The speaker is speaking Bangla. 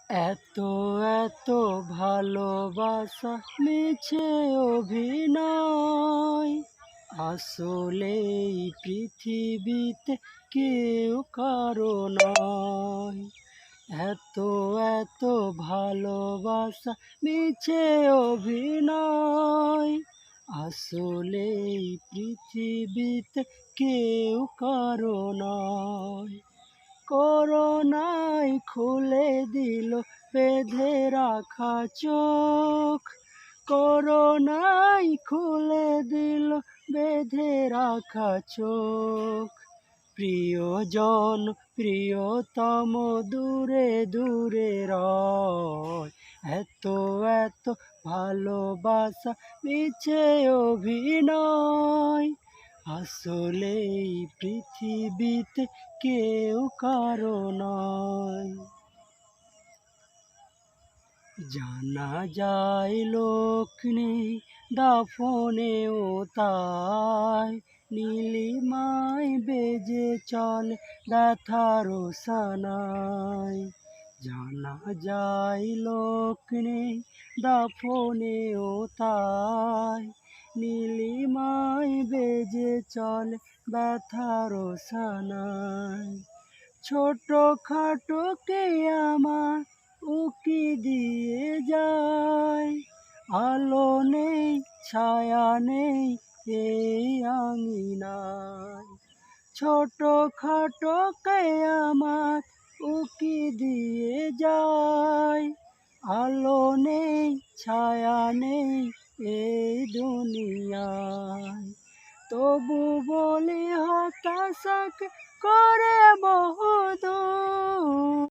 এত এত ভালোবাসা মিছে অভিনয়, আসলে এই পৃথিবীতে কেউ কারো নয়। এত এত ভালোবাসা মিছে অভিনয়, আসলে এই পৃথিবীতে কেউ কারো নয়। করোনায় খুলে দিল বেঁধে রাখা চোখ, করোনায় খুলে দিল বেঁধে রাখা চোখ। প্রিয়জন প্রিয়তম দূরে দূরে রয়, এত এত ভালোবাসা মিছে অভিনয়, আসলে এই পৃথিবীতে কেউ কারো নয়। জানা যায় লোক নেই দাফনেও তাই, নীলিমায় বেজে চলে ব্যথার সানাই। জানা যায় লোক নেই দাফনেও তাই, নীলিমায় বেজে চলে ব্যথার সানাই। ছোট খাটো কে আমার উকি দিয়ে যায়, আলো নেই ছায়া নেই এই আঙিনায়। ছোট খাটো কে আমার উকি দিয়ে যায়, আলো নেই ছায়া নেই এই দুনিয়ায়। তবু বলি হতাশাকে করে বহুদূর।